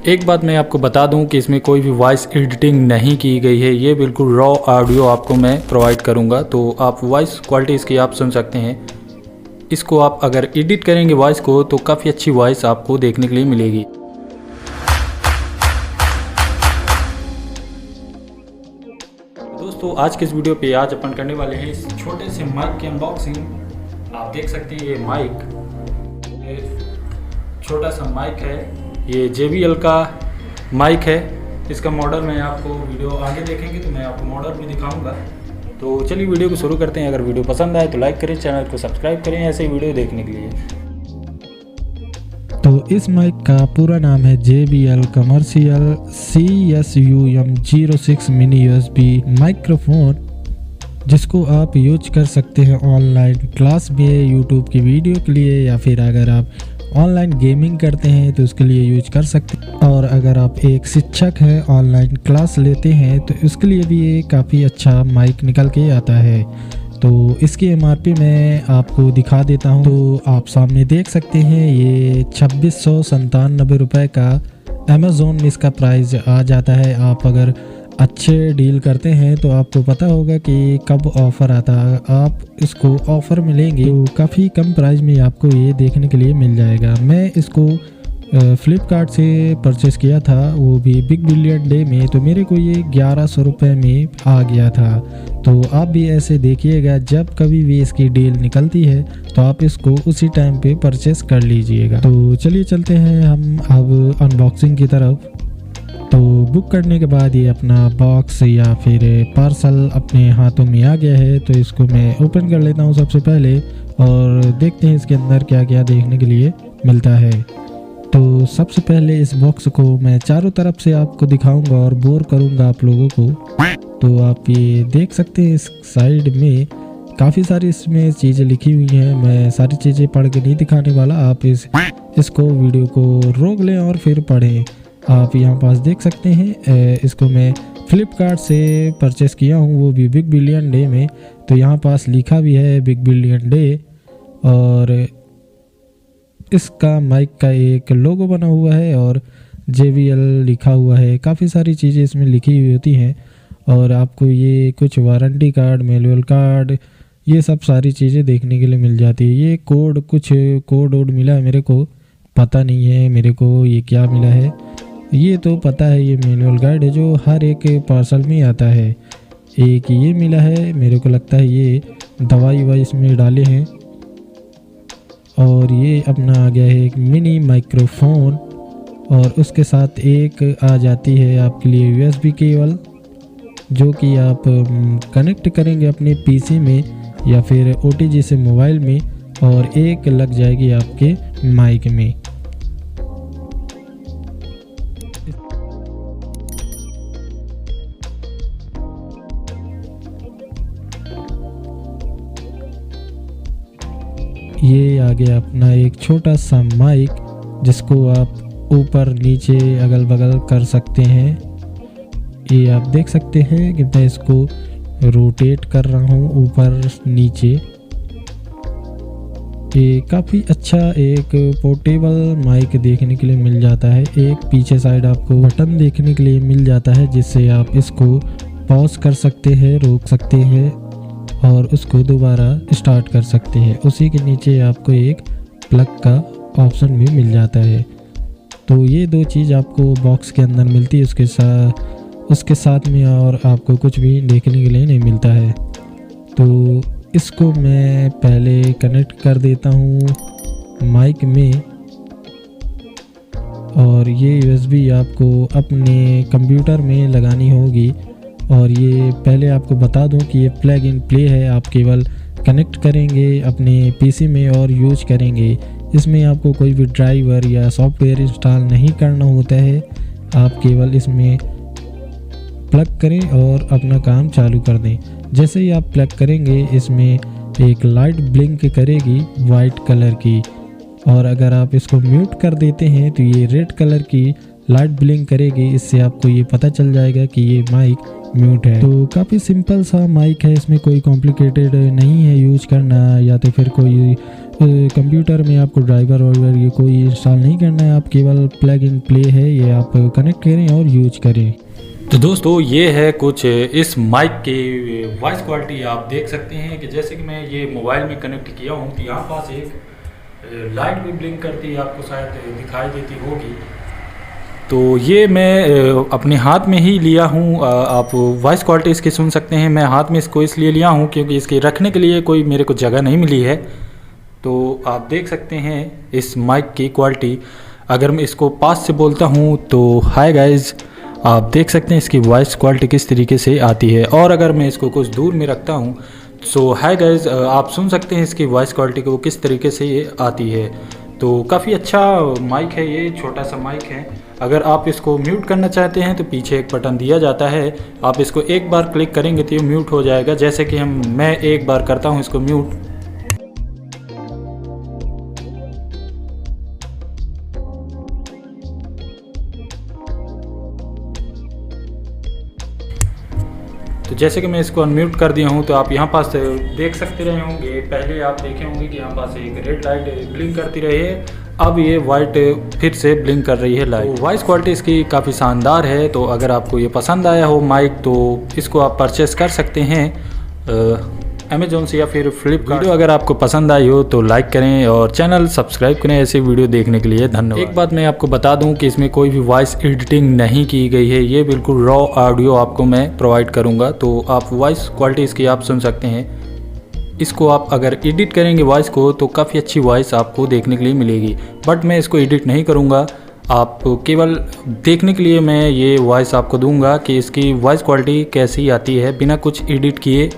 एक बात मैं आपको बता दूं कि इसमें कोई भी वॉइस एडिटिंग नहीं की गई है, ये बिल्कुल रॉ ऑडियो आपको मैं प्रोवाइड करूंगा। तो आप वॉइस क्वालिटी इसकी आप सुन सकते हैं। इसको आप अगर एडिट करेंगे वॉइस को तो काफ़ी अच्छी वॉइस आपको देखने के लिए मिलेगी। दोस्तों आज के इस वीडियो पे आज अपन करने वाले हैं इस छोटे से माइक की अनबॉक्सिंग। आप देख सकते हैं ये माइक, ये छोटा सा माइक है, ये JBL का माइक है। इसका मॉडल मैं आपको वीडियो आगे देखेंगे तो मैं आपको मॉडल भी दिखाऊंगा। तो चलिए वीडियो को शुरू करते हैं। अगर वीडियो पसंद आए तो लाइक करें, चैनल को सब्सक्राइब करें ऐसे ही वीडियो देखने के लिए। तो इस माइक का पूरा नाम है JBL commercial CSUM06 mini USB microphone, जिसको आप यूज कर सकते हैं ऑनलाइन क्लास में, यूट्यूब की वीडियो के लिए, या फिर अगर आप ऑनलाइन गेमिंग करते हैं तो उसके लिए यूज कर सकते हैं। और अगर आप एक शिक्षक हैं, ऑनलाइन क्लास लेते हैं तो उसके लिए भी ये काफ़ी अच्छा माइक निकल के आता है। तो इसकी MRP मैं आपको दिखा देता हूँ। तो आप सामने देख सकते हैं ये 2697 रुपये का अमेज़ोन में इसका प्राइस आ जाता है। आप अगर अच्छे डील करते हैं तो आपको पता होगा कि कब ऑफ़र आता है। आप इसको ऑफ़र मिलेंगे तो काफ़ी कम प्राइस में आपको ये देखने के लिए मिल जाएगा। मैं इसको फ्लिपकार्ट से परचेज़ किया था, वो भी बिग बिलियन डे में, तो मेरे को ये 1100 रुपये में आ गया था। तो आप भी ऐसे देखिएगा, जब कभी भी इसकी डील निकलती है तो आप इसको उसी टाइम पे परचेज़ कर लीजिएगा। तो चलिए चलते हैं हम अब अनबॉक्सिंग की तरफ। तो बुक करने के बाद ये अपना बॉक्स या फिर पार्सल अपने हाथों में आ गया है। तो इसको मैं ओपन कर लेता हूँ सबसे पहले और देखते हैं इसके अंदर क्या क्या देखने के लिए मिलता है। तो सबसे पहले इस बॉक्स को मैं चारों तरफ से आपको दिखाऊंगा और बोर करूंगा आप लोगों को। तो आप ये देख सकते हैं इस साइड में काफ़ी सारी इसमें चीज़ें लिखी हुई हैं। मैं सारी चीज़ें पढ़ के नहीं दिखाने वाला, आप इसको वीडियो को रोक लें और फिर पढ़ें। आप यहाँ पास देख सकते हैं इसको मैं फ्लिपकार्ट से परचेज़ किया हूँ, वो भी बिग बिलियन डे में। तो यहाँ पास लिखा भी है बिग बिलियन डे, और इसका माइक का एक लोगो बना हुआ है और JBL लिखा हुआ है। काफ़ी सारी चीज़ें इसमें लिखी हुई होती हैं और आपको ये कुछ वारंटी कार्ड, मैनुअल कार्ड, ये सब सारी चीज़ें देखने के लिए मिल जाती है। ये कुछ कोड मिला है, मेरे को पता नहीं है मेरे को ये क्या मिला है। ये तो पता है ये मैनुअल गाइड है जो हर एक पार्सल में आता है। एक ये मिला है, मेरे को लगता है ये दवाई वाई इसमें डाले हैं। और ये अपना आ गया है एक मिनी माइक्रोफोन, और उसके साथ एक आ जाती है आपके लिए USB केबल, जो कि आप कनेक्ट करेंगे अपने PC में या फिर OTG से मोबाइल में, और एक लग जाएगी आपके माइक में। ये आ गया अपना एक छोटा सा माइक, जिसको आप ऊपर नीचे अगल बगल कर सकते हैं। ये आप देख सकते हैं कि मैं इसको रोटेट कर रहा हूँ ऊपर नीचे। ये काफ़ी अच्छा एक पोर्टेबल माइक देखने के लिए मिल जाता है। एक पीछे साइड आपको बटन देखने के लिए मिल जाता है, जिससे आप इसको पॉज कर सकते हैं, रोक सकते हैं और उसको दोबारा स्टार्ट कर सकते हैं। उसी के नीचे आपको एक प्लग का ऑप्शन भी मिल जाता है। तो ये दो चीज़ आपको बॉक्स के अंदर मिलती है, उसके साथ में और आपको कुछ भी देखने के लिए नहीं मिलता है। तो इसको मैं पहले कनेक्ट कर देता हूँ माइक में, और ये USB आपको अपने कंप्यूटर में लगानी होगी। और ये पहले आपको बता दूं कि ये प्लग इन प्ले है, आप केवल कनेक्ट करेंगे अपने PC में और यूज करेंगे। इसमें आपको कोई भी ड्राइवर या सॉफ्टवेयर इंस्टॉल नहीं करना होता है। आप केवल इसमें प्लग करें और अपना काम चालू कर दें। जैसे ही आप प्लग करेंगे इसमें एक लाइट ब्लिंक करेगी वाइट कलर की, और अगर आप इसको म्यूट कर देते हैं तो ये रेड कलर की लाइट ब्लिंक करेगी। इससे आपको ये पता चल जाएगा कि ये माइक म्यूट है। तो काफ़ी सिंपल सा माइक है, इसमें कोई कॉम्प्लिकेटेड नहीं है यूज करना, या तो फिर कोई कंप्यूटर में आपको ड्राइवर वगैरह ये कोई इंस्टॉल नहीं करना है, आप केवल प्लग इन प्ले है ये आप कनेक्ट करें और यूज करें। तो दोस्तों ये है कुछ इस माइक की वॉइस क्वालिटी। आप देख सकते हैं कि जैसे कि मैं ये मोबाइल में कनेक्ट किया हूँ तो यहाँ पास एक लाइट भी ब्लिंक करती है, आपको शायद दिखाई देती होगी। तो ये मैं अपने हाथ में ही लिया हूँ, आप वॉइस क्वालिटी इसकी सुन सकते हैं। मैं हाथ में इसको इसलिए लिया हूँ क्योंकि इसके रखने के लिए कोई मेरे को जगह नहीं मिली है। तो आप देख सकते हैं इस माइक की क्वालिटी। अगर मैं इसको पास से बोलता हूँ तो हाय गाइज, आप देख सकते हैं इसकी वॉइस क्वालिटी किस तरीके से आती है। और अगर मैं इसको कुछ दूर में रखता हूँ सो हाय गाइज, आप सुन सकते हैं इसकी वॉइस क्वालिटी को किस तरीके से ये आती है। तो काफ़ी अच्छा माइक है, ये छोटा सा माइक है। अगर आप इसको म्यूट करना चाहते हैं तो पीछे एक बटन दिया जाता है, आप इसको एक बार क्लिक करेंगे तो ये म्यूट हो जाएगा। जैसे कि मैं एक बार करता हूँ इसको म्यूट, तो जैसे कि मैं इसको अनम्यूट कर दिया हूँ तो आप यहाँ पास देख सकते रहे होंगे। पहले आप देखे होंगे कि यहाँ पास एक रेड लाइट ब्लिंक करती रही है, अब ये वाइट फिर से ब्लिंक कर रही है लाइट। तो वॉइस क्वालिटी इसकी काफ़ी शानदार है। तो अगर आपको ये पसंद आया हो माइक तो इसको आप परचेस कर सकते हैं अमेजोन से या फिर फ्लिपकार्ट। वीडियो अगर आपको पसंद आई हो तो लाइक करें और चैनल सब्सक्राइब करें ऐसे वीडियो देखने के लिए। धन्यवाद। एक बात मैं आपको बता दूं कि इसमें कोई भी वॉइस एडिटिंग नहीं की गई है, ये बिल्कुल रॉ ऑडियो आपको मैं प्रोवाइड करूंगा। तो आप वॉइस क्वालिटी इसकी आप सुन सकते हैं। इसको आप अगर एडिट करेंगे वॉइस को तो काफ़ी अच्छी वॉइस आपको देखने के लिए मिलेगी, बट मैं इसको एडिट नहीं करूँगा। आप केवल देखने के लिए मैं ये वॉइस आपको दूंगा कि इसकी वॉइस क्वालिटी कैसी आती है बिना कुछ एडिट किए।